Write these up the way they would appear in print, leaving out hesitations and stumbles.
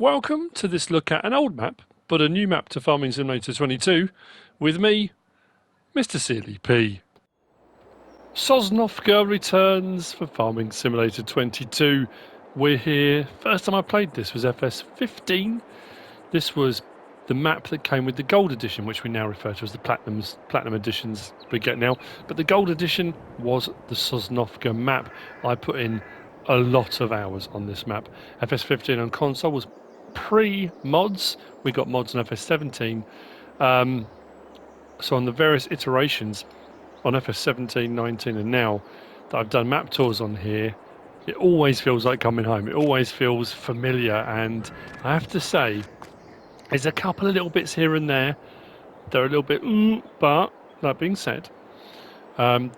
Welcome to this look at an old map, but a new map to Farming Simulator 22, with me, MrSealyp. SOSNOVKA returns for Farming Simulator 22. We're here. First time I played this was FS15. This was the map that came with the Gold Edition, which we now refer to as the Platinum Editions we get now. But the Gold Edition was the SOSNOVKA map. I put in a lot of hours on this map. FS15 on console was pre-mods. We got mods on FS17. So on the various iterations on FS17, 19 and now that I've done map tours on here, it always feels like coming home. It always feels familiar, and I have to say there's a couple of little bits here and there that are a little bit but that being said, I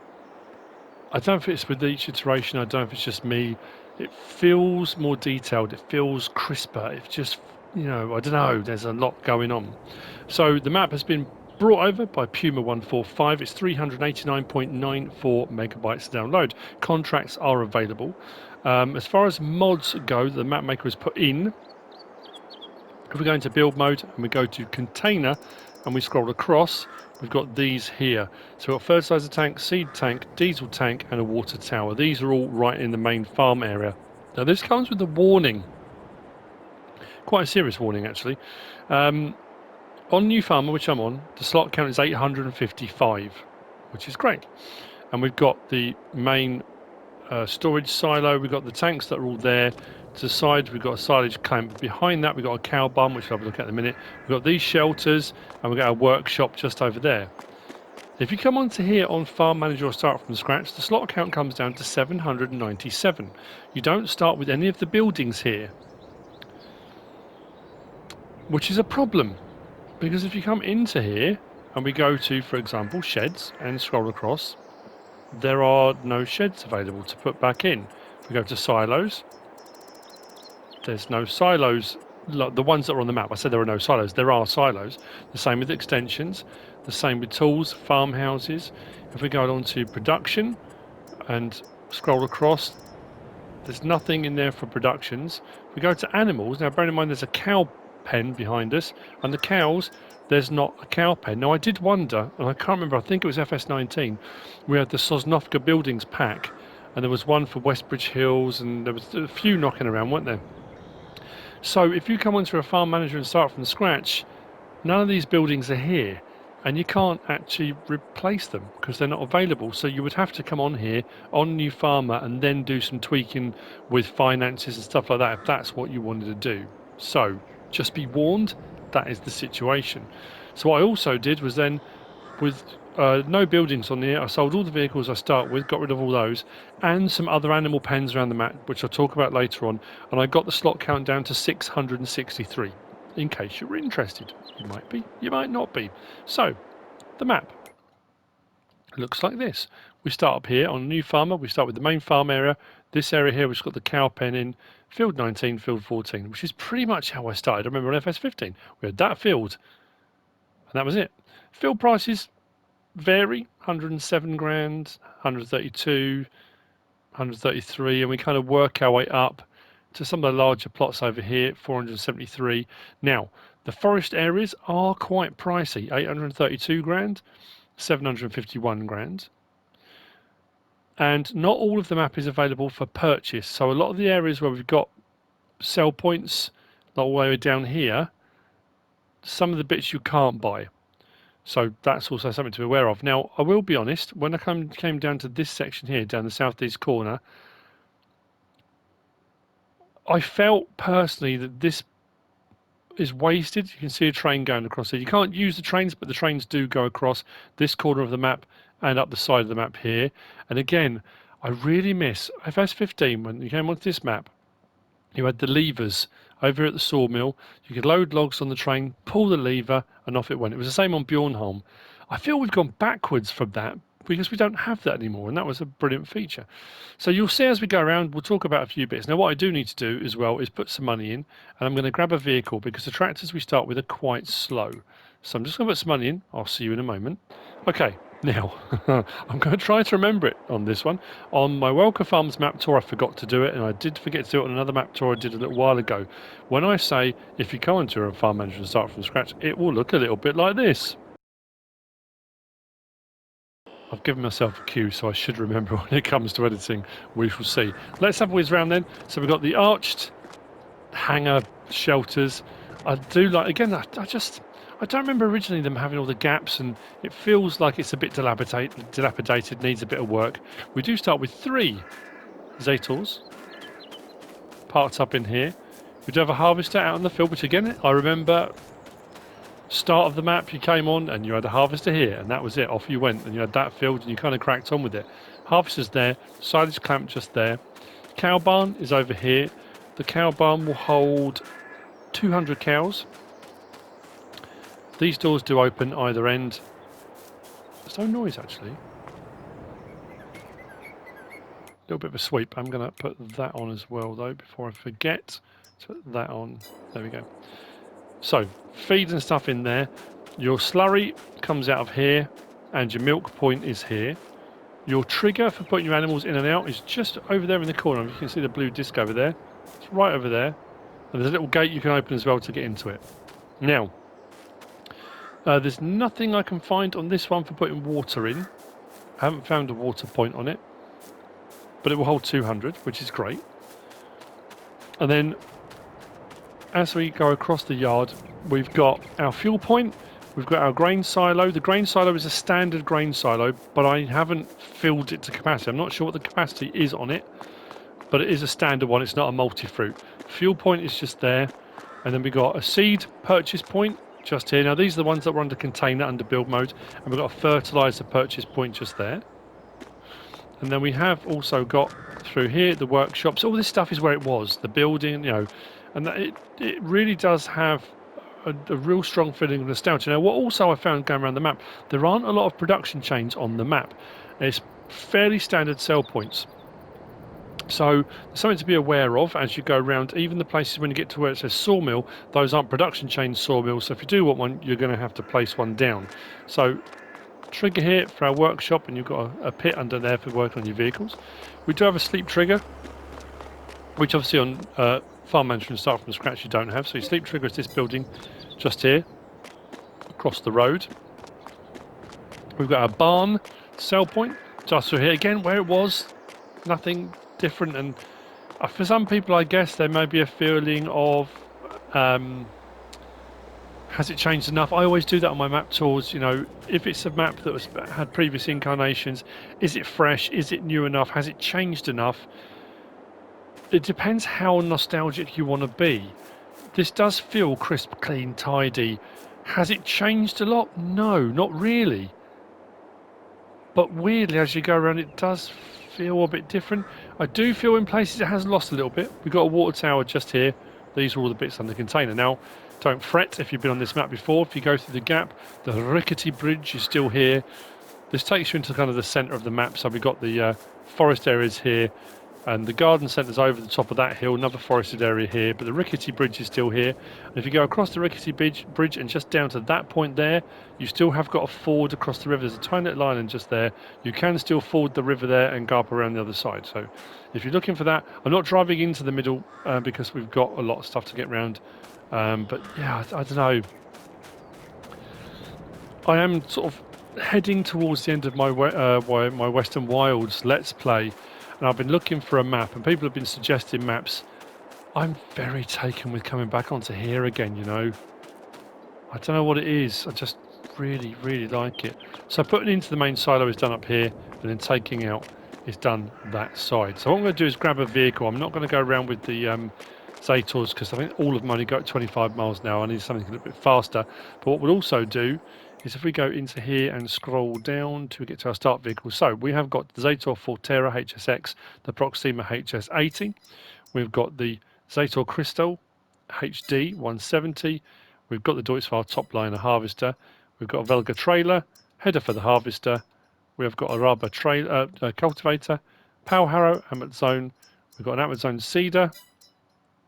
don't know if it's with each iteration, I don't know if it's just me. It feels more detailed, it feels crisper, it's just, I don't know, there's a lot going on. So the map has been brought over by Puma 145. It's 389.94 megabytes to download. Contracts are available. As far as mods go, the map maker has put in, if we go into build mode and we go to container and we scroll across, we've got these here. So we've got fertilizer tank, seed tank, diesel tank and a water tower. These are all right in the main farm area. Now this comes with a warning, quite a serious warning actually. On New Farmer, which I'm on, the slot count is 855, which is great. And we've got the main storage silo, we've got the tanks that are all there. To the side, we've got a silage clamp. Behind that, we've got a cow bum, which we'll have a look at in a minute. We've got these shelters, and we've got a workshop just over there. If you come onto here on Farm Manager or start from scratch, the slot count comes down to 797. You don't start with any of the buildings here, which is a problem. Because if you come into here and we go to, for example, sheds and scroll across, there are no sheds available to put back in. If we go to silos, there's no silos. The ones that are on the map, I said there are no silos. There are silos. The same with extensions, the same with tools, farmhouses. If we go on to production and scroll across, there's nothing in there for productions. If we go to animals, now bearing in mind there's a cow pen behind us, and the cows, there's not a cow pen. Now I did wonder, and I can't remember, I think it was FS19, we had the SOSNOVKA buildings pack, and there was one for Westbridge Hills, and there was a few knocking around, weren't there? So if you come onto a farm manager and start from scratch, none of these buildings are here, and you can't actually replace them because they're not available. So you would have to come on here on New Farmer and then do some tweaking with finances and stuff like that if that's what you wanted to do. So just be warned, that is the situation. So what I also did was then, with no buildings on here, I sold all the vehicles I start with, got rid of all those, and some other animal pens around the map, which I'll talk about later on, and I got the slot count down to 663, in case you're interested. You might be, you might not be. So, the map looks like this. We start up here on New Farmer, we start with the main farm area, this area here which has got the cow pen in, field 19, field 14, which is pretty much how I started. I remember on FS15, we had that field, and that was it. Field prices vary, 107 grand, 132, 133, and we kind of work our way up to some of the larger plots over here, 473. Now, the forest areas are quite pricey, 832 grand, 751 grand. And not all of the map is available for purchase. So a lot of the areas where we've got sell points, like all the way down here, some of the bits you can't buy. So that's also something to be aware of. Now, I will be honest, when I came down to this section here, down the southeast corner, I felt personally that this is wasted. You can see a train going across here. You can't use the trains, but the trains do go across this corner of the map and up the side of the map here. And again, I really miss FS15 when you came onto this map. You had the levers over at the sawmill. You could load logs on the train, pull the lever, and off it went. It was the same on Bjornholm. I feel we've gone backwards from that because we don't have that anymore, and that was a brilliant feature. So you'll see as we go around, we'll talk about a few bits. Now, what I do need to do as well is put some money in, and I'm going to grab a vehicle because the tractors we start with are quite slow. So I'm just going to put some money in. I'll see you in a moment. Okay, Now, I'm going to try to remember it on this one. On my Welker Farms map tour, I forgot to do it, and I did forget to do it on another map tour I did a little while ago. When I say, if you go into a farm manager and start from scratch, it will look a little bit like this. I've given myself a cue, so I should remember when it comes to editing. We shall see. Let's have a whiz round then. So we've got the arched hangar shelters. I do like, again, I don't remember originally them having all the gaps, and it feels like it's a bit dilapidated, needs a bit of work. We do start with 3 Zetors parked up in here. We do have a harvester out in the field, which again, I remember start of the map, you came on and you had a harvester here, and that was it. Off you went, and you had that field, and you kind of cracked on with it. Harvester's there, silage clamp just there. Cow barn is over here. The cow barn will hold 200 cows. These doors do open either end. There's no noise actually. A little bit of a sweep. I'm going to put that on as well though before I forget. Put that on. There we go. So, feed and stuff in there. Your slurry comes out of here, and your milk point is here. Your trigger for putting your animals in and out is just over there in the corner. You can see the blue disc over there. It's right over there. And there's a little gate you can open as well to get into it. Now, there's nothing I can find on this one for putting water in. I haven't found a water point on it. But it will hold 200, which is great. And then as we go across the yard, we've got our fuel point, we've got our grain silo. The grain silo is a standard grain silo, but I haven't filled it to capacity. I'm not sure what the capacity is on it, but it is a standard one. It's not a multi-fruit. Fuel point is just there. And then we've got a seed purchase point just here. Now, these are the ones that were under container, under build mode. And we've got a fertilizer purchase point just there. And then we have also got through here the workshops. All this stuff is where it was, the building, you know, and that it really does have a real strong feeling of nostalgia. Now, what also I found going around the map, there aren't a lot of production chains on the map. It's fairly standard sell points. So something to be aware of as you go around. Even the places when you get to where it says sawmill, those aren't production chain sawmills. So if you do want one, you're going to have to place one down. So trigger here for our workshop, and you've got a pit under there for working on your vehicles. We do have a sleep trigger, which obviously on farm management start from scratch you don't have. So your sleep trigger is this building just here across the road. We've got our barn sell point just through here again where it was, nothing different. And for some people, I guess there may be a feeling of has it changed enough? I always do that on my map tours. You know, if it's a map that had previous incarnations, is it fresh? Is it new enough? Has it changed enough? It depends how nostalgic you want to be. This does feel crisp, clean, tidy. Has it changed a lot? No, not really. But weirdly, as you go around, it does feel a bit different. I do feel in places it has lost a little bit. We've got a water tower just here. These are all the bits under container. Now, don't fret if you've been on this map before. If you go through the gap, the rickety bridge is still here. This takes you into kind of the centre of the map. So we've got the forest areas here, and the garden centre's over the top of that hill, another forested area here, but the rickety bridge is still here. And if you go across the rickety bridge and just down to that point there, you still have got a ford across the river. There's a tiny little island just there. You can still ford the river there and go up around the other side. So if you're looking for that, I'm not driving into the middle because we've got a lot of stuff to get around. But yeah, I don't know. I am sort of heading towards the end of my Western Wilds Let's Play, and I've been looking for a map, and people have been suggesting maps. I'm very taken with coming back onto here again, you know. I don't know what it is. I just really, really like it. So putting into the main silo is done up here, and then taking out is done that side. So what I'm going to do is grab a vehicle. I'm not going to go around with the Zetors because I think all of them only go at 25 miles an hour. I need something a little bit faster. But what we'll also do is if we go into here and scroll down to get to our start vehicle. So we have got the Zetor Forterra HSX, the Proxima HS80. We've got the Zetor Crystal HD 170. We've got the Deutz-Fahr Topliner harvester. We've got a Velga trailer, header for the harvester. We've got a rubber cultivator, power harrow, Amazon. We've got an Amazon seeder,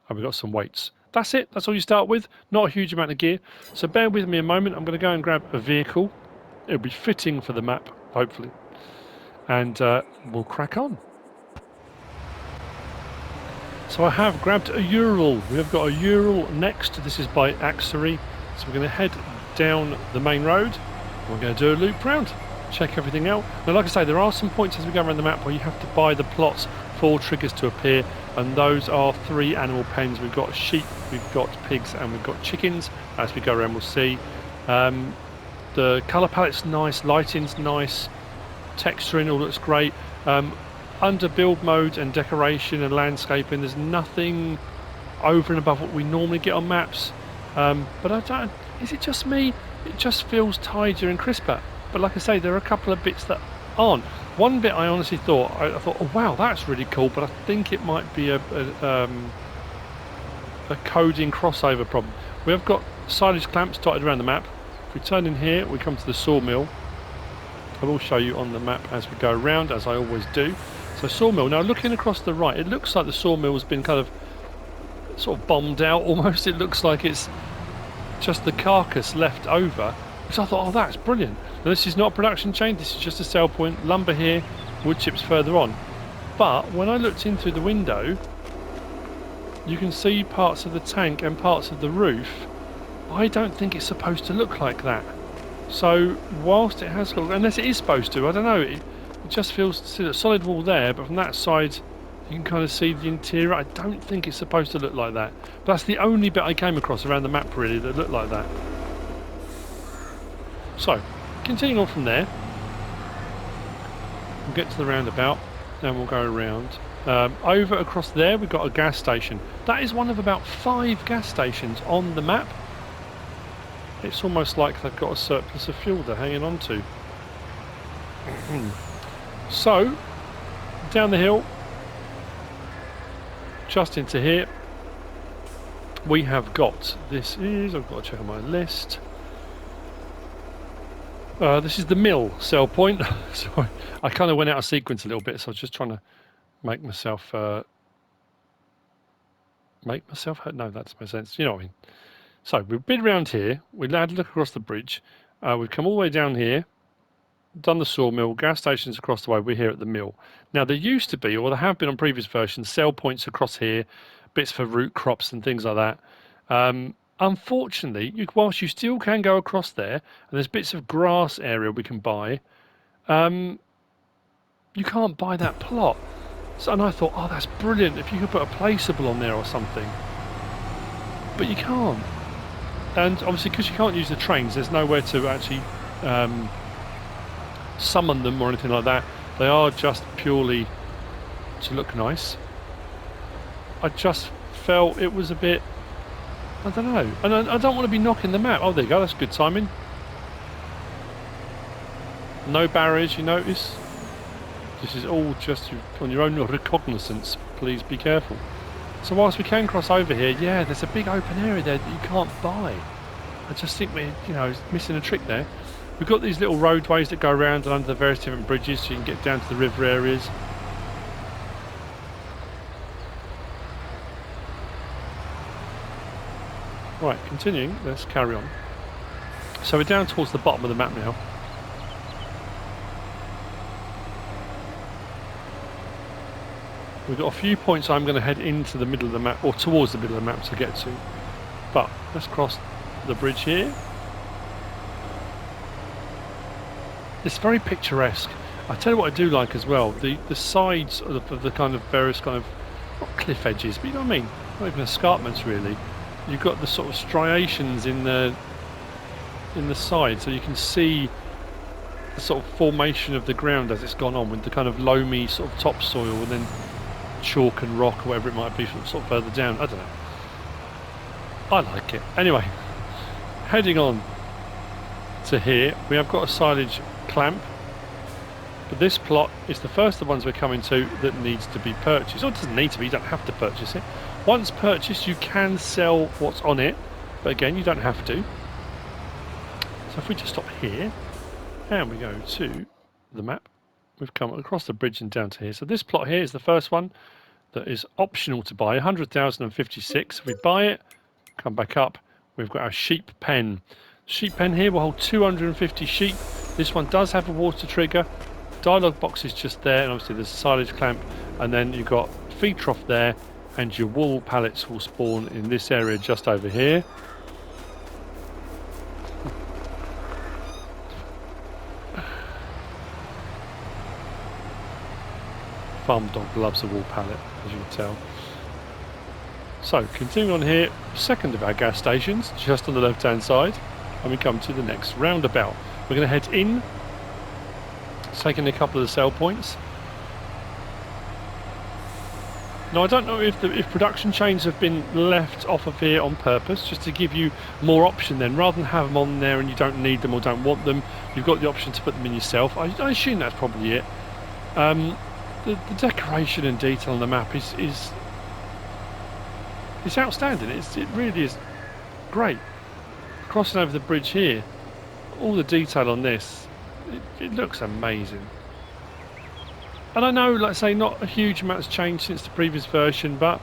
and we've got some weights. That's it. That's all you start with. Not a huge amount of gear. So bear with me a moment. I'm going to go and grab a vehicle. It'll be fitting for the map. hopefully. And we'll crack on. So I have grabbed a Ural. We have got a Ural next. This is by Axery. So we're going to head down the main road. We're going to do a loop round, check everything out. Now, like I say, there are some points as we go around the map where you have to buy the plots for triggers to appear, and those are 3 animal pens. We've got sheep, we've got pigs, and we've got chickens. As we go around, we'll see. The colour palette's nice, lighting's nice, texturing all looks great. Under build mode and decoration and landscaping, there's nothing over and above what we normally get on maps. But I don't. Is it just me? It just feels tidier and crisper. But like I say, there are a couple of bits that aren't. One bit I honestly thought, I thought, oh wow, that's really cool. But I think it might be a coding crossover problem. We have got silage clamps dotted around the map. If we turn in here, we come to the sawmill. I will show you on the map as we go around, as I always do. So sawmill. Now looking across the right, it looks like the sawmill has been kind of sort of bombed out almost. It looks like it's just the carcass left over. So I thought, oh, that's brilliant. Now, this is not a production chain, this is just a sell point. Lumber here, wood chips further on. But when I looked in through the window, you can see parts of the tank and parts of the roof. I don't think it's supposed to look like that. So whilst it has got, unless it is supposed to, I don't know, it just feels a solid wall there, but from that side you can kind of see the interior. I don't think it's supposed to look like that. But that's the only bit I came across around the map really that looked like that. So, continuing on from there, we'll get to the roundabout and we'll go around. Over across there we've got a gas station. That is one of about 5 gas stations on the map. It's almost like they've got a surplus of fuel they're hanging on to. So, down the hill, just into here, we have got, this is, I've got to check on my list. This is the mill sell point. Sorry, I kind of went out of sequence a little bit, so I was just trying to make myself no, that doesn't make sense. You know what I mean. So we've been around here. We had a look across the bridge. We've come all the way down here, done the sawmill, gas stations across the way. We're here at the mill. Now there used to be, or there have been on previous versions, sell points across here, bits for root crops and things like that. Unfortunately, whilst you still can go across there, and there's bits of grass area we can buy, you can't buy that plot. So, and I thought, oh, that's brilliant if you could put a placeable on there or something. But you can't. And obviously, because you can't use the trains, there's nowhere to actually summon them or anything like that. They are just purely to look nice. I just felt it was a bit, I don't know. And I don't want to be knocking the map. Oh, there you go. That's good timing. No barriers, you notice. This is all just on your own recognizance. Please be careful. So whilst we can cross over here, yeah, there's a big open area there that you can't buy. I just think we're, missing a trick there. We've got these little roadways that go around and under the various different bridges, so you can get down to the river areas. Right, continuing, let's carry on. So we're down towards the bottom of the map now. We've got a few points I'm going to head into the middle of the map, or towards the middle of the map to get to. But let's cross the bridge here. It's very picturesque. I tell you what I do like as well, the sides of the kind of various kind of, not cliff edges, but you know what I mean? Not even escarpments really. You've got the sort of striations in the side, so you can see the sort of formation of the ground as it's gone on, with the kind of loamy sort of topsoil and then chalk and rock or whatever it might be sort of further down. I don't know. I like it. Anyway, heading on to here, we have got a silage clamp, but this plot is the first of the ones we're coming to that needs to be purchased. Or it doesn't need to be, you don't have to purchase it. Once purchased, you can sell what's on it, but again, you don't have to. So if we just stop here and we go to the map, we've come across the bridge and down to here. So this plot here is the first one that is optional to buy, 100,056. If we buy it, come back up, we've got our sheep pen. Sheep pen here will hold 250 sheep. This one does have a water trigger. Dialog box is just there, and obviously there's a silage clamp, and then you've got feed trough there, and your wool pallets will spawn in this area just over here. Farm dog loves a wool pallet, as you can tell. So, continuing on here, second of our gas stations, just on the left-hand side, and we come to the next roundabout. We're going to head in, taking a couple of the sell points. Now, I don't know if production chains have been left off of here on purpose, just to give you more option then. Rather than have them on there and you don't need them or don't want them, you've got the option to put them in yourself. I assume that's probably it. The decoration and detail on the map is outstanding. It really is great. Crossing over the bridge here, all the detail on this, it looks amazing. And I know, like I say, not a huge amount has changed since the previous version, but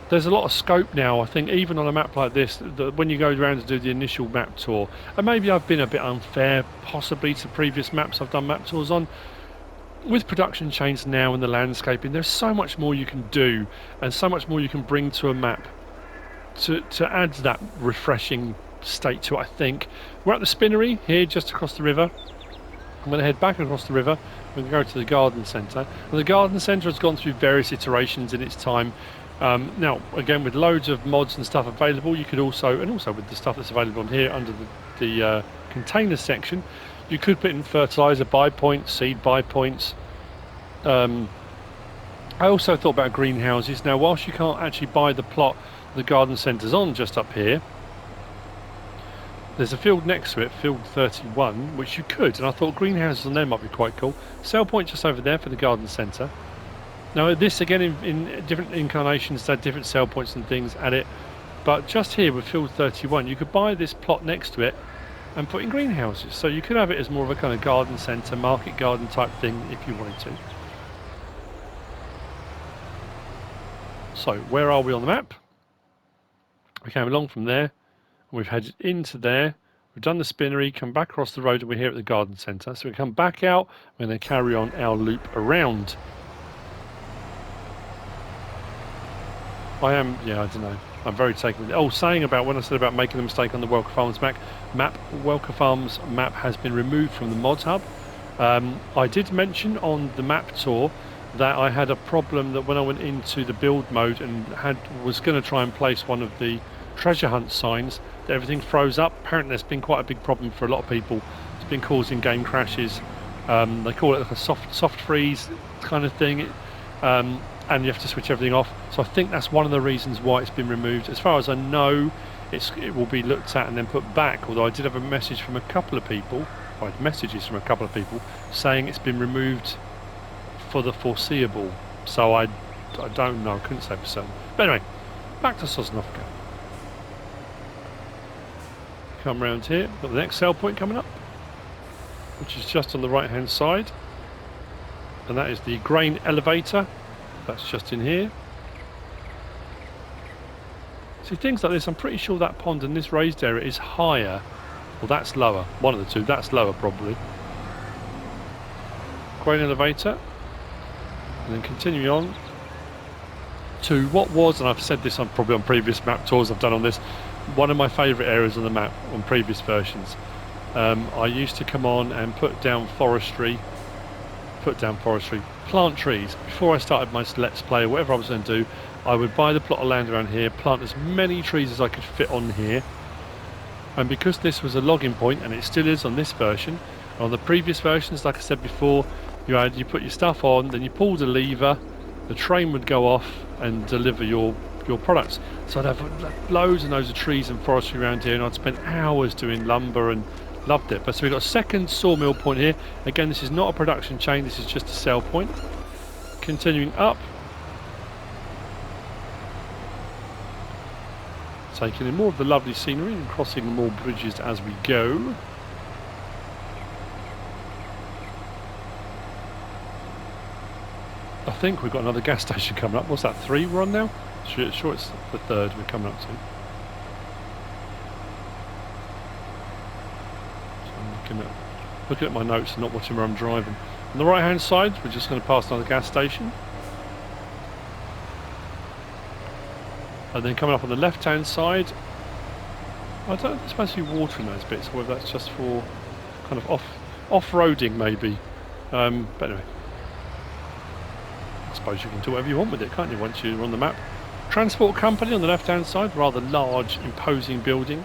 there's a lot of scope now. I think even on a map like this, when you go around to do the initial map tour, and maybe I've been a bit unfair possibly to previous maps I've done map tours on, with production chains now and the landscaping, there's so much more you can do and so much more you can bring to a map to add that refreshing state to it, I think. We're at the spinnery here just across the river. I'm going to head back across the river. We're going to go to the garden centre. And the garden centre has gone through various iterations in its time. Now, again, with loads of mods and stuff available, you could also, and also with the stuff that's available on here under the container section, you could put in fertiliser buy points, seed buy points. I also thought about greenhouses. Now, whilst you can't actually buy the plot the garden centre's on just up here, there's a field next to it, field 31, which you could, and I thought greenhouses on there might be quite cool. Sell point just over there for the garden centre. Now, this again in different incarnations had different sell points and things at it, but just here with field 31, you could buy this plot next to it and put in greenhouses, so you could have it as more of a kind of garden centre, market garden type thing if you wanted to. So where are we on the map? We came along from there, and we've headed into there. We've done the spinnery, come back across the road, and we're here at the garden centre. So we come back out, we're going to carry on our loop around. I don't know. I'm very taken with it. Oh, saying about when I said about making the mistake on the Welker Farms map, Welker Farms map has been removed from the mods hub. I did mention on the map tour that I had a problem that when I went into the build mode and was going to try and place one of the treasure hunt signs, that everything froze up. Apparently there's been quite a big problem for a lot of people. It's been causing game crashes. They call it like a soft freeze kind of thing. And you have to switch everything off. So I think that's one of the reasons why it's been removed. As far as I know, it will be looked at and then put back, although I did have a message from a couple of people, or I had messages from a couple of people saying it's been removed for the foreseeable. So I don't know, I couldn't say for certain. But anyway, back to SOSNOVKA. Come round here, got the next sell point coming up, which is just on the right hand side, and that is the grain elevator. That's just in here. See, things like this, I'm pretty sure that pond in this raised area is higher. Well, that's lower. One of the two. That's lower, probably. Grain elevator. And then continuing on to what was, and I've said this probably on previous map tours I've done on this, one of my favourite areas on the map on previous versions. I used to come on and put down forestry, plant trees. Before I started my Let's Play or whatever I was going to do, I would buy the plot of land around here, plant as many trees as I could fit on here. And because this was a logging point, and it still is on this version, on the previous versions, like I said before, you put your stuff on, then you pulled a lever, the train would go off and deliver your products. So I'd have loads and loads of trees and forestry around here, and I'd spend hours doing lumber and loved it. But so we've got a second sawmill point here. Again, this is not a production chain, this is just a sell point. Continuing up, taking in more of the lovely scenery and crossing more bridges as we go. I think we've got another gas station coming up. What's that, 3 we're on now? Sure it's the 3rd we're coming up to. So I'm looking at looking at my notes and not watching where I'm driving. On the right hand side, we're just going to pass another gas station. And then coming up on the left hand side, I don't know if there's supposed to be water in those bits, or whether that's just for kind of off-roading maybe. But anyway, I suppose you can do whatever you want with it, can't you, once you're on the map. Transport company on the left hand side, rather large, imposing building.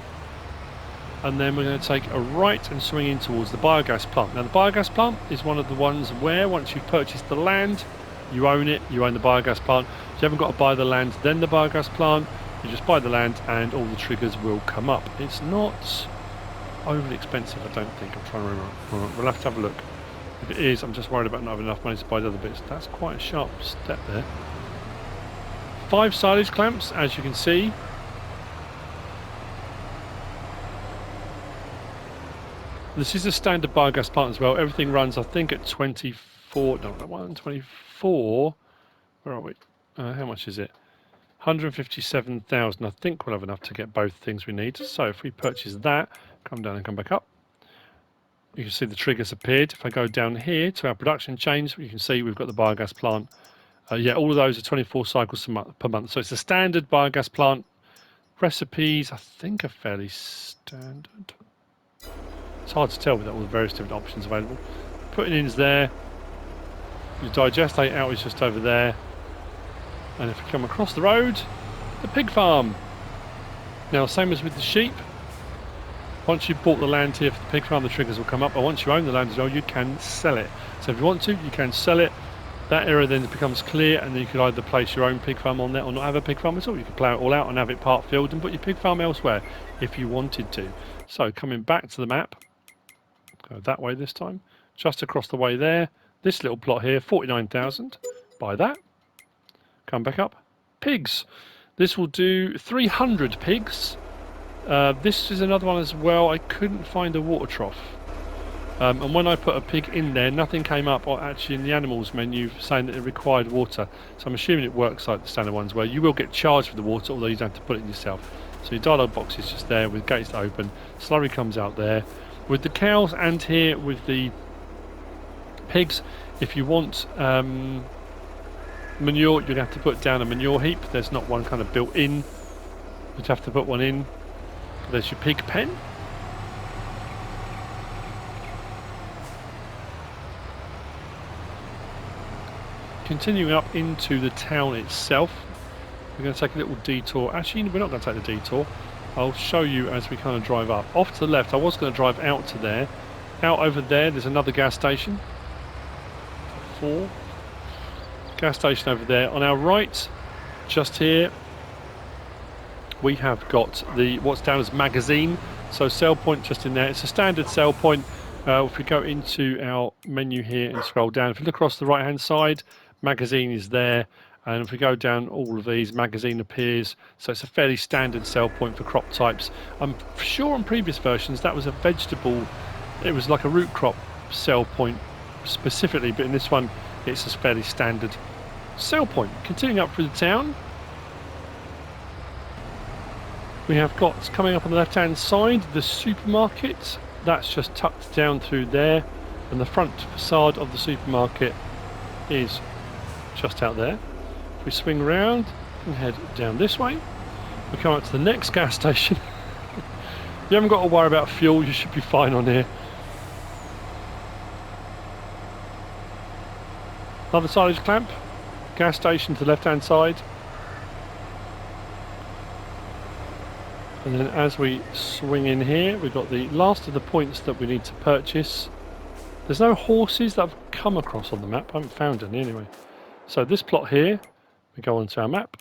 And then we're going to take a right and swing in towards the biogas plant. Now the biogas plant is one of the ones where once you've purchased the land, you own it, you own the biogas plant. You haven't got to buy the land, then the biogas plant. You just buy the land and all the triggers will come up. It's not overly expensive, I don't think. I'm trying to remember. We'll have to have a look. If it is, I'm just worried about not having enough money to buy the other bits. That's quite a sharp step there. 5 silage clamps, as you can see. This is a standard biogas plant as well. Everything runs, I think, at 24. No, 124. Where are we? How much is it? 157,000. I think we'll have enough to get both things we need. So if we purchase that, come down and come back up. You can see the triggers appeared. If I go down here to our production chains, you can see we've got the biogas plant. Yeah, all of those are 24 cycles per month. So it's a standard biogas plant. Recipes, I think, are fairly standard. It's hard to tell with all the various different options available. Putting in's there. Your digestate out is just over there. And if we come across the road, the pig farm. Now, same as with the sheep. Once you've bought the land here for the pig farm, the triggers will come up. But once you own the land as well, you can sell it. So if you want to, you can sell it. That area then becomes clear, and then you could either place your own pig farm on there or not have a pig farm at all. You could plough it all out and have it part filled and put your pig farm elsewhere if you wanted to. So coming back to the map, go that way this time, just across the way there, this little plot here, 49,000, buy that, come back up, pigs. This will do 300 pigs. This is another one as well. I couldn't find a water trough. And when I put a pig in there, nothing came up or actually in the animals menu saying that it required water. So I'm assuming it works like the standard ones where you will get charged for the water, although you don't have to put it in yourself. So your dialogue box is just there with gates open. Slurry comes out there. With the cows and here with the pigs, if you want manure, you'd have to put down a manure heap. There's not one kind of built in. You'd have to put one in. There's your pig pen. Continuing up into the town itself, we're going to take a little detour. Actually, we're not going to take the detour. I'll show you as we kind of drive up. Off to the left, I was going to drive out to there. Out over there, there's another gas station. 4. Gas station over there. On our right, just here, we have got the what's down as magazine. So sell point just in there. It's a standard sell point. If we go into our menu here and scroll down, if you look across the right hand side, magazine is there, and if we go down all of these, magazine appears. So it's a fairly standard sell point for crop types. I'm sure on previous versions that was a vegetable, it was like a root crop sell point specifically, but in this one it's a fairly standard sell point. Continuing up through the town, we have got, coming up on the left hand side, the supermarket. That's just tucked down through there, and the front facade of the supermarket is just out there. If we swing around and head down this way, we come up to the next gas station. You haven't got to worry about fuel, you should be fine on here. Another silage clamp, gas station to the left hand side. And then as we swing in here, we've got the last of the points that we need to purchase. There's no horses that I've come across on the map. I haven't found any anyway. So this plot here, we go onto our map.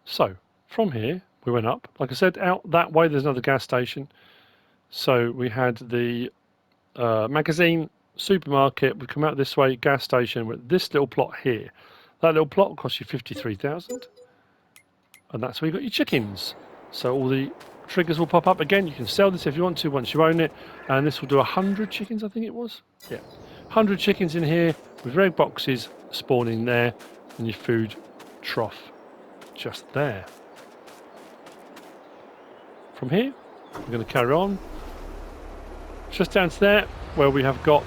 So from here, we went up. Like I said, out that way, there's another gas station. So we had the magazine, supermarket. We come out this way, gas station. With this little plot here. That little plot will cost you 53,000. And that's where you got your chickens. So all the triggers will pop up again. You can sell this if you want to once you own it. And this will do 100 chickens, I think it was. Yeah, 100 chickens in here with red boxes spawning there, and your food trough just there. From here, we're going to carry on. Just down to there where we have got,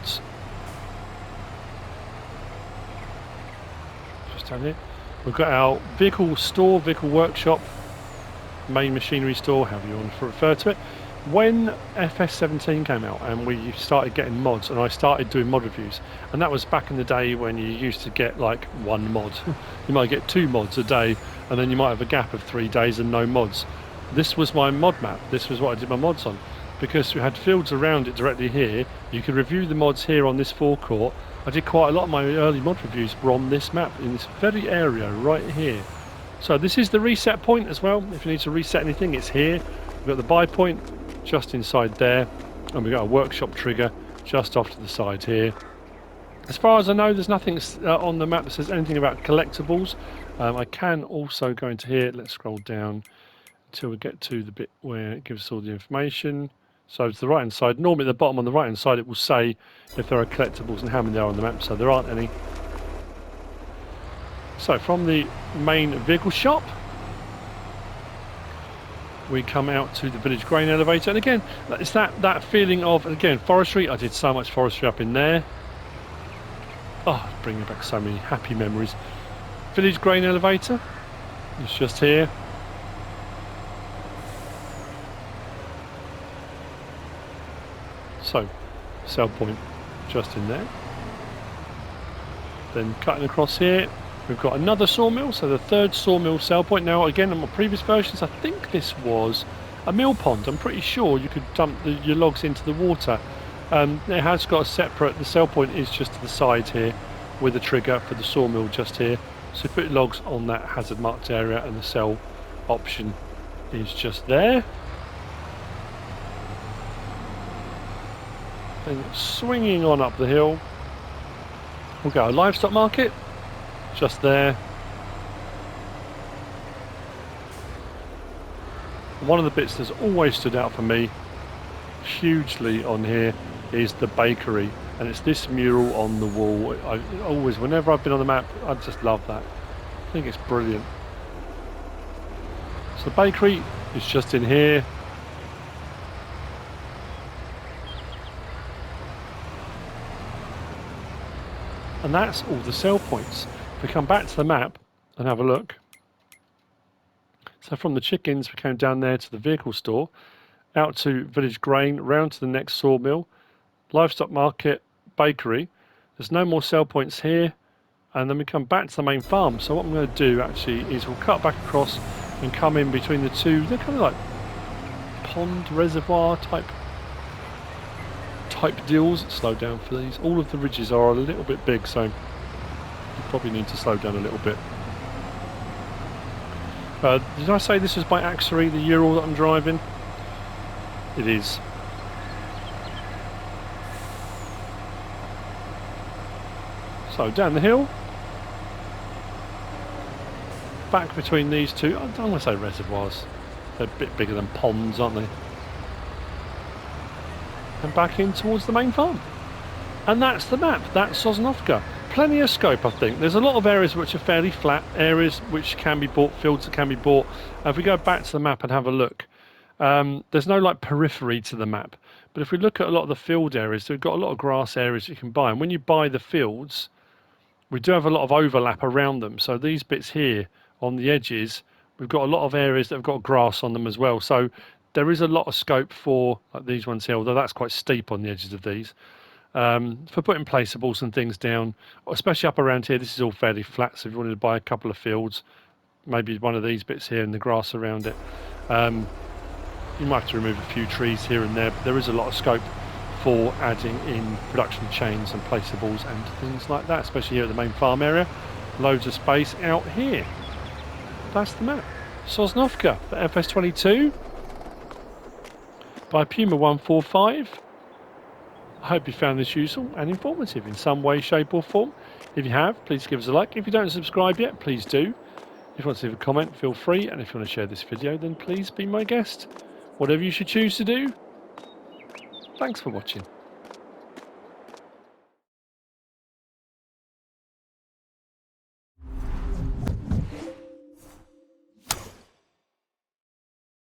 just down here, we've got our vehicle store, vehicle workshop, main machinery store, however you want to refer to it. When FS17 came out and we started getting mods, and I started doing mod reviews, and that was back in the day when you used to get like one mod. You might get 2 mods a day, and then you might have a gap of 3 days and no mods. This was my mod map. This was what I did my mods on, because we had fields around it directly here. You could review the mods here on this forecourt. I did quite a lot of my early mod reviews were on this map, in this very area right here. So this is the reset point as well. If you need to reset anything, it's here. We've got the buy point just inside there, and we've got a workshop trigger just off to the side here. As far as I know, there's nothing on the map that says anything about collectibles. I can also go into here. Let's scroll down until we get to the bit where it gives us all the information. So to the right hand side, normally at the bottom on the right hand side it will say if there are collectibles and how many there are on the map, so there aren't any. So from the main vehicle shop we come out to the village grain elevator, and again it's that feeling of, again, forestry. I did so much forestry up in there. Oh, bringing back so many happy memories. Village grain elevator, it's just here. So sell point just in there. Then cutting across here we've got another sawmill, so the 3rd sawmill sell point. Now again, on my previous versions I think this was a mill pond. I'm pretty sure you could dump your logs into the water. It has got a separate, the sell point is just to the side here with a trigger for the sawmill just here. So put your logs on that hazard marked area, and the sell option is just there. Then swinging on up the hill we'll go a livestock market just there. One of the bits that's always stood out for me hugely on here is the bakery, and it's this mural on the wall. I always, whenever I've been on the map, I just love that. I think it's brilliant. So the bakery is just in here. And that's all the sell points. If we come back to the map and have a look. So from the chickens we came down there to the vehicle store, out to village grain, round to the next sawmill, livestock market, bakery. There's no more sell points here, and then we come back to the main farm. So what I'm going to do actually is we'll cut back across and come in between the two. They're kind of like pond reservoir type deals. Slow down for these. All of the ridges are a little bit big, so you probably need to slow down a little bit. Did I say this was by Axery, the Ural that I'm driving? It is. So down the hill, back between these two, I don't want to say reservoirs, they're a bit bigger than ponds, aren't they? And back in towards the main farm. And that's the map, that's Sosnovka. Plenty of scope, I think. There's a lot of areas which are fairly flat, areas which can be bought, fields that can be bought. If we go back to the map and have a look, there's no like periphery to the map. But if we look at a lot of the field areas, we've got a lot of grass areas you can buy. And when you buy the fields, we do have a lot of overlap around them. So these bits here on the edges, we've got a lot of areas that have got grass on them as well. So there is a lot of scope for like these ones here, although that's quite steep on the edges of these. For putting placeables and things down, especially up around here. This is all fairly flat, so if you wanted to buy a couple of fields, maybe one of these bits here and the grass around it, you might have to remove a few trees here and there, but there is a lot of scope for adding in production chains and placeables and things like that, especially here at the main farm area. Loads of space out here. That's the map. Sosnovka for FS22 by Puma 145. I hope you found this useful and informative in some way, shape or form. If you have, please give us a like. If you don't subscribe yet, please do. If you want to leave a comment, feel free. And if you want to share this video, then please be my guest. Whatever you should choose to do. Thanks for watching.